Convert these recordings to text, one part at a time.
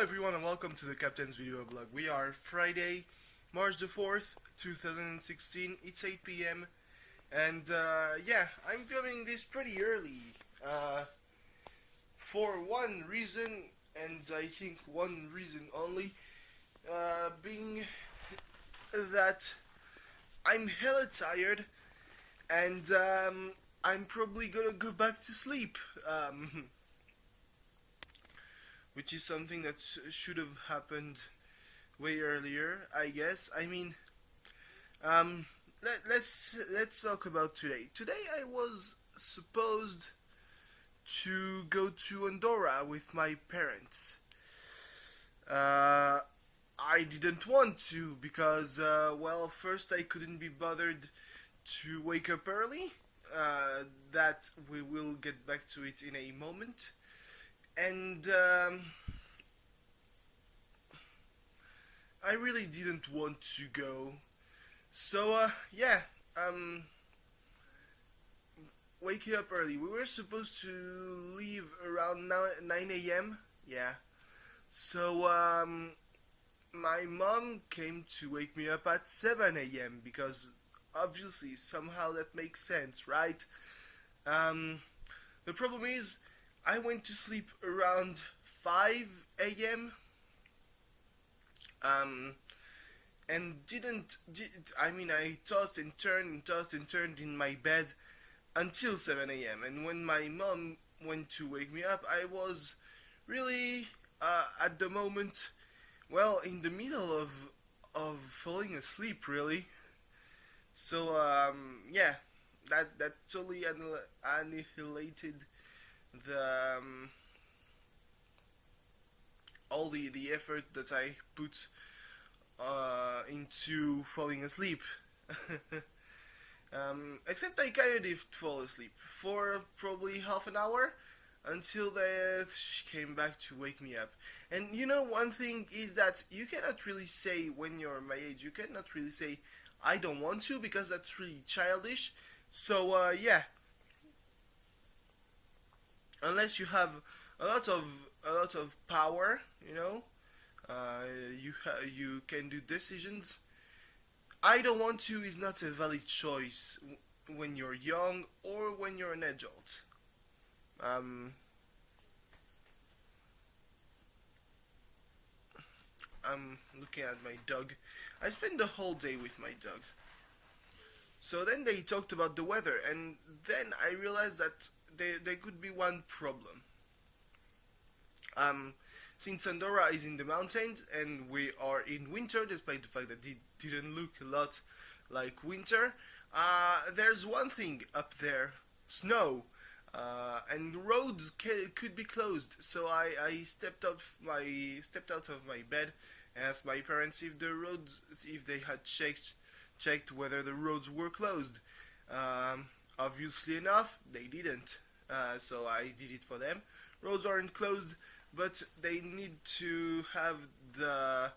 everyone and welcome to the Captain's Video Blog. We are Friday, March the 4th, 2016. It's 8 p.m. And yeah, I'm filming this pretty early. For one reason, and I think one reason only, being that I'm hella tired and I'm probably gonna go back to sleep. Which is something that should have happened way earlier, I guess. I mean, let's talk about today. Today I was supposed to go to Andorra with my parents. I didn't want to because, well, first I couldn't be bothered to wake up early. That we will get back to it in a moment. And I really didn't want to go. So yeah, waking up early. We were supposed to leave around 9 a.m. Yeah. So my mom came to wake me up at 7 a.m. because obviously somehow that makes sense, right? The problem is I went to sleep around 5 a.m. And I tossed and turned in my bed until 7 a.m. And when my mom went to wake me up, I was really at the moment, well, in the middle of falling asleep, really. So yeah, that totally annihilated the all the effort that I put into falling asleep. Except I kind of did fall asleep for probably half an hour until she came back to wake me up. And you know, one thing is that you cannot really say when you're my age, you cannot really say I don't want to, because that's really childish. So yeah, unless you have a lot of power, you know, you can do decisions. I don't want to is not a valid choice when you're young or when you're an adult. I'm looking at my dog. I spent the whole day with my dog. So then they talked about the weather, and then I realized that there could be one problem. Since Andorra is in the mountains and we are in winter, despite the fact that it didn't look a lot like winter, there's one thing up there: snow, and roads could be closed. So I stepped out of my bed and asked my parents if they had checked whether the roads were closed. Obviously enough, they didn't. So I did it for them. Roads aren't closed, but they need to have the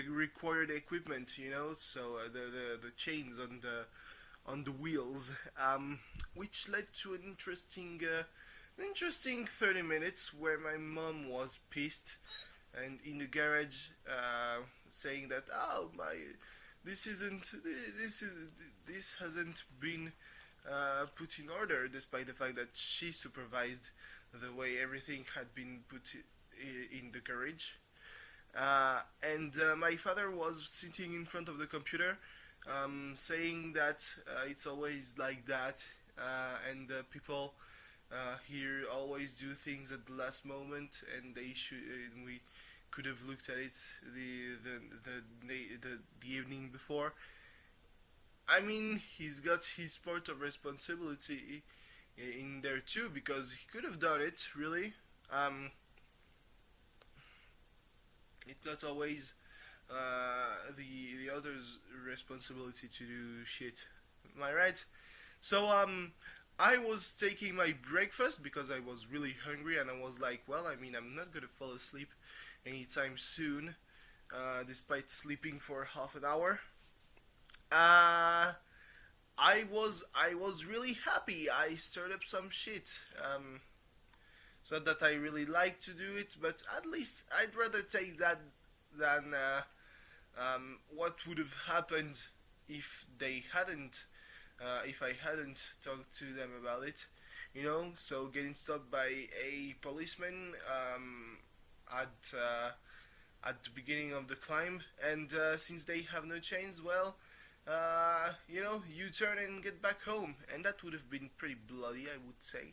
required equipment, you know. So the chains on the wheels, which led to an interesting 30 minutes where my mom was pissed and in the garage, saying that this hasn't been put in order, despite the fact that she supervised the way everything had been put in the garage. And my father was sitting in front of the computer, saying that it's always like that, and people here always do things at the last moment, and we could have looked at it the evening before. I mean, he's got his part of responsibility in there too, because he could have done it, really. It's not always the other's responsibility to do shit. Am I right? So I was taking my breakfast because I was really hungry, and I was like, well, I mean, I'm not gonna fall asleep anytime soon, despite sleeping for half an hour. I was really happy. I stirred up some shit. So that I really like to do it, but at least I'd rather take that than what would have happened if they hadn't, if I hadn't talked to them about it. So getting stopped by a policeman at at the beginning of the climb, and since they have no chains, well, you turn and get back home, and that would have been pretty bloody, I would say.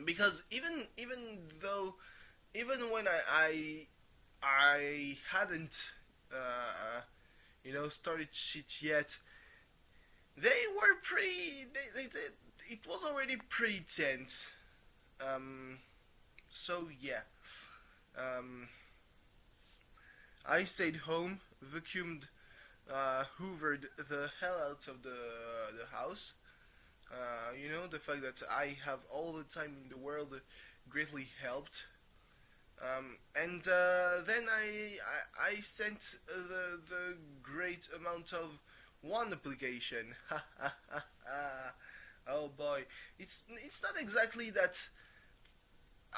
Because even when I hadn't started shit yet, they were pretty. It was already pretty tense. So yeah. I stayed home, vacuumed, hoovered the hell out of the house. The fact that I have all the time in the world greatly helped. And then I sent the great amount of one application. Oh boy, it's not exactly that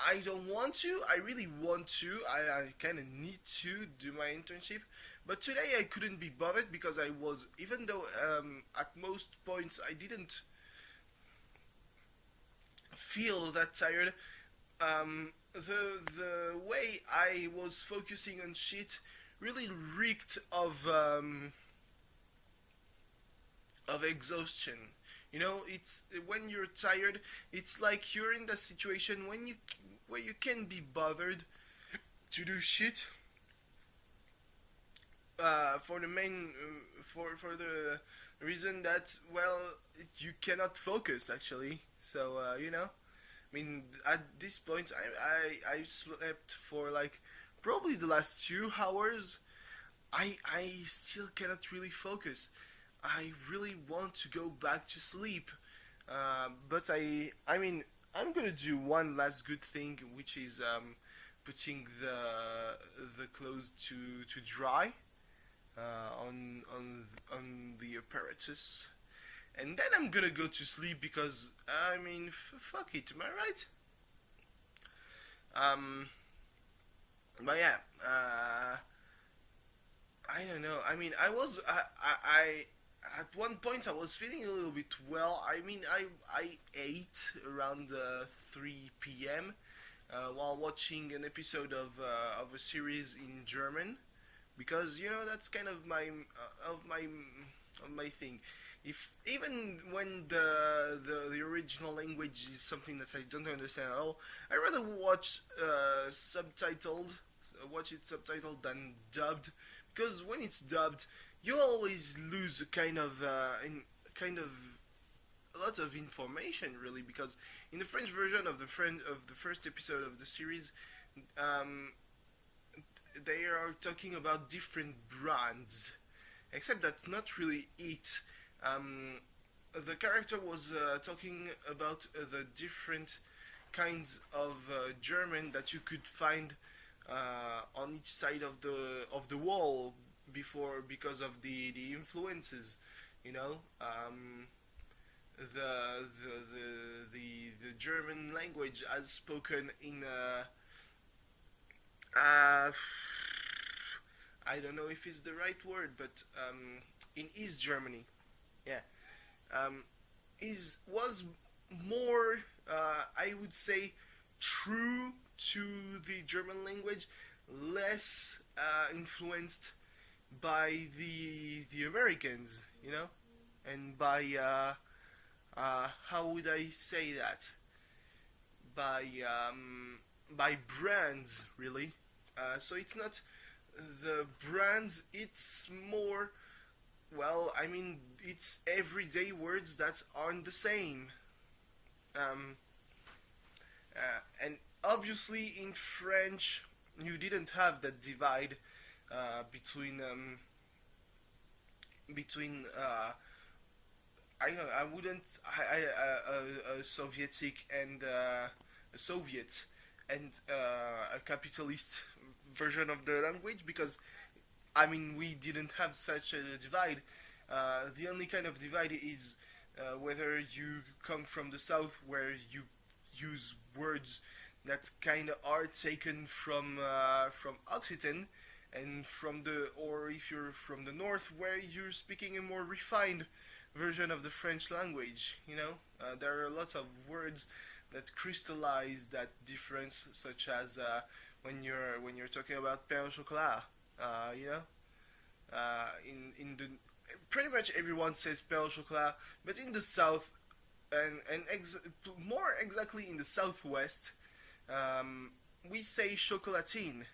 I don't want to. I really want to. I kind of need to do my internship. But today I couldn't be bothered because I was, even though at most points I didn't feel that tired, the way I was focusing on shit really reeked of exhaustion. It's when you're tired, it's like you're in the situation where you can't be bothered to do shit. For the main for the reason that, well, you cannot focus actually. So I mean, at this point, I slept for like probably the last 2 hours. I still cannot really focus. I really want to go back to sleep, but I mean, I'm gonna do one last good thing, which is putting the clothes to dry on the apparatus, and then I'm gonna go to sleep because I mean, fuck it, am I right? But yeah, I don't know. I mean, I at one point I was feeling a little bit well. I mean, I ate around 3 p.m. While watching an episode of a series in German, because that's kind of my thing. If even when the original language is something that I don't understand at all, I rather watch watch it subtitled than dubbed, because when it's dubbed, you always lose a kind of a lot of information, really, because in the French version of the first episode of the series, they are talking about different brands, except that's not really it. The character was talking about the different kinds of German that you could find on each side of the wall because of the influences, the German language as spoken in I don't know if it's the right word, but in East Germany, yeah, was more I would say true to the German language, less influenced by the Americans, and by how would I say that? By brands, really. So it's not the brands, it's more, well, I mean, it's everyday words that aren't the same. And obviously in French you didn't have that divide between I don't know, I wouldn't a Sovietic and a Soviet and a capitalist version of the language, because I mean we didn't have such a divide. The only kind of divide is whether you come from the south where you use words that kind of are taken from Occitan, and or if you're from the north where you're speaking a more refined version of the French language. There are lots of words that crystallize that difference, such as when you're talking about pain au chocolat. In the pretty much everyone says pain au chocolat, but in the south and more exactly in the southwest, we say chocolatine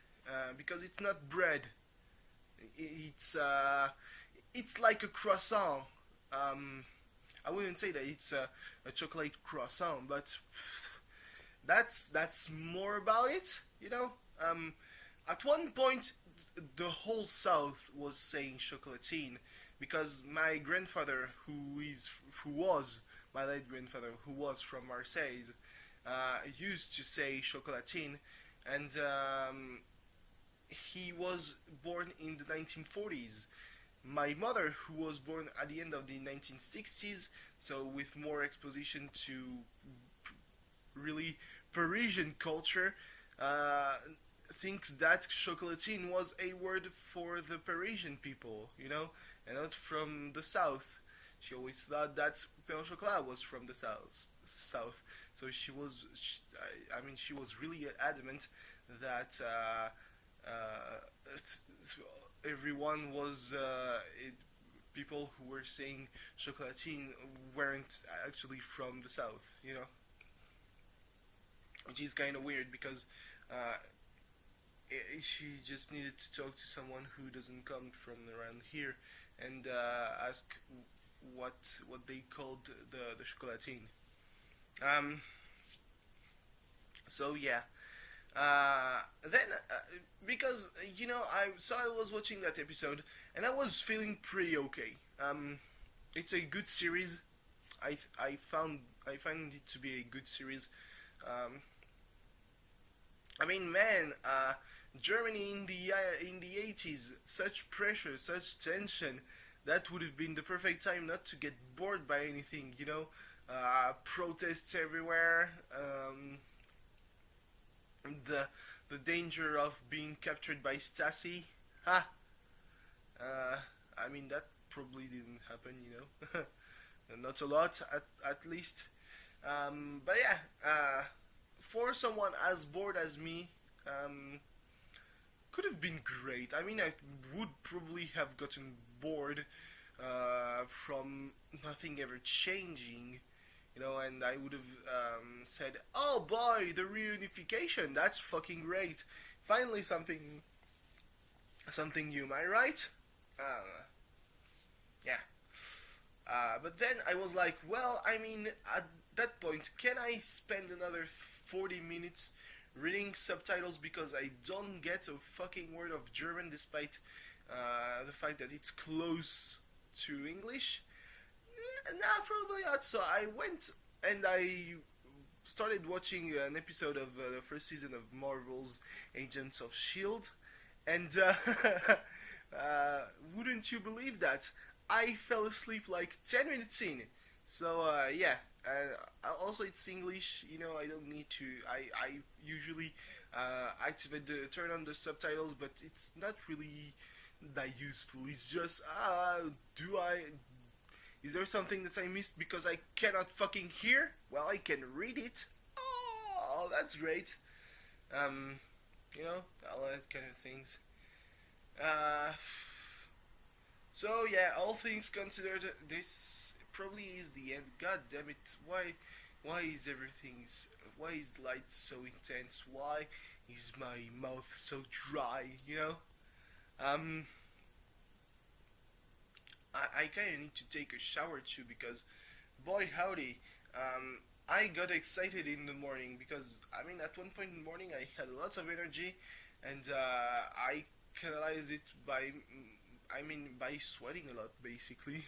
because it's not bread. It's like a croissant. I wouldn't say that it's a chocolate croissant, but that's more about it. At one point, the whole South was saying chocolatine because my grandfather, who was my late grandfather, who was from Marseille, used to say chocolatine, and he was born in the 1940s. My mother, who was born at the end of the 1960s, so with more exposition to really Parisian culture, thinks that chocolatine was a word for the Parisian people, and not from the south. She always thought that pain au chocolat was from the south. So she was really adamant that everyone was people who were saying chocolatine weren't actually from the south. Which is kind of weird because she just needed to talk to someone who doesn't come from around here and ask what they called the chocolatine. So yeah. Then because I was watching that episode and I was feeling pretty okay. It's a good series. I found it to be a good series. Man, Germany in the 80s, such pressure, such tension. That would have been the perfect time not to get bored by anything. Protests everywhere. The danger of being captured by Stasi. Ha! That probably didn't happen. Not a lot, at least. But yeah, for someone as bored as me, could have been great. I would probably have gotten bored from nothing ever changing, and I would have said, "Oh boy, the reunification, that's fucking great! Finally, something new." Am I right? Yeah. But then I was like, well, at that point, can I spend another 40 minutes reading subtitles because I don't get a fucking word of German despite the fact that it's close to English? Nah, probably not. So I went and I started watching an episode of the first season of Marvel's Agents of S.H.I.E.L.D. and wouldn't you believe that? I fell asleep like 10 minutes in. So yeah, also it's English, I don't need to, I usually turn on the subtitles, but it's not really that useful. It's just, is there something that I missed because I cannot fucking hear? Well, I can read it. Oh, that's great. All that kind of things. So yeah, all things considered, this probably is the end. God damn it! Why is light so intense? Why is my mouth so dry? I kind of need to take a shower too because, boy howdy, I got excited in the morning because at one point in the morning I had lots of energy, and I canalized it by sweating a lot, basically.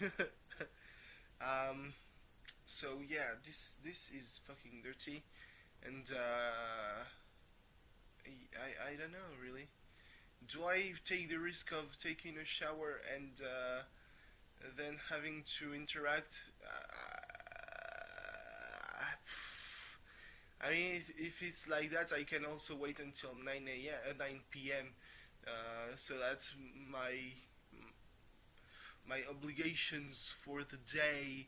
So yeah, this is fucking dirty, and I don't know really. Do I take the risk of taking a shower and then having to interact? I mean, if it's like that, I can also wait until 9 p.m. So that's my obligations for the day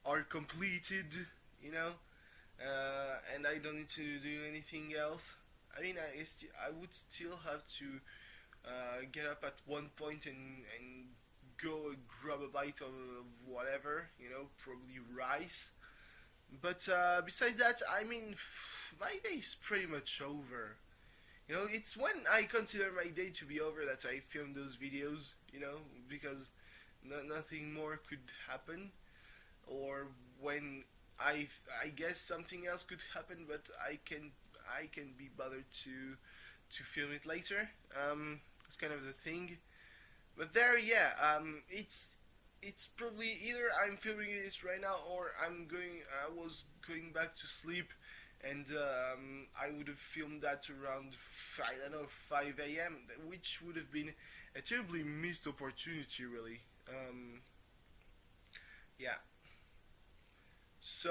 are completed, you know, and I don't need to do anything else. I mean, I would still have to get up at one point and go grab a bite of whatever, you know, probably rice. But besides that, I mean, my day is pretty much over. You know, it's when I consider my day to be over that I film those videos, you know, because nothing more could happen, or when I guess something else could happen, but I can be bothered to film it later. It's kind of the thing. But there, yeah, it's probably either I'm filming this right now or I was going back to sleep, and I would have filmed that around I don't know 5 a.m., which would have been a terribly missed opportunity, really. Yeah. So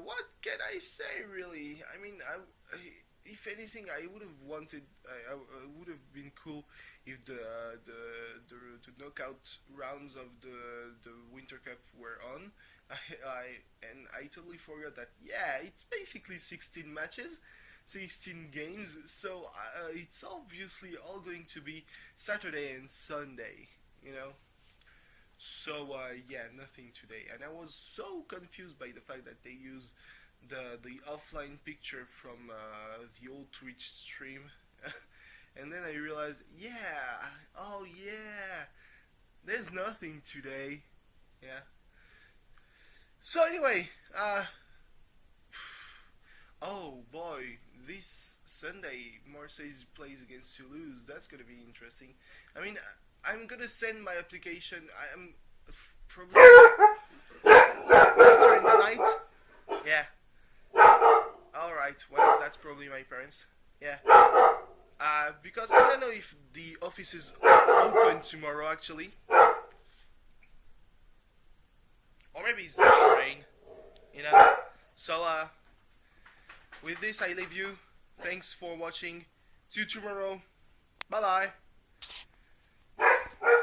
what can I say, really? I mean, if anything, I would have wanted. I would have been cool if the knockout rounds of the Winter Cup were on. I totally forgot that. Yeah, it's basically 16 matches, 16 games. So it's obviously all going to be Saturday and Sunday. You know. So yeah, nothing today, and I was so confused by the fact that they use the offline picture from the old Twitch stream, and then I realized, yeah, oh yeah, there's nothing today, yeah. So anyway, oh boy, this Sunday Marseille plays against Toulouse. That's gonna be interesting. I mean, I'm gonna send my application. I am probably later in the night. Yeah. Alright, well, that's probably my parents. Yeah. Because I don't know if the office is open tomorrow, actually. Or maybe it's the train, you know. So, with this, I leave you. Thanks for watching. See you tomorrow. Bye-bye.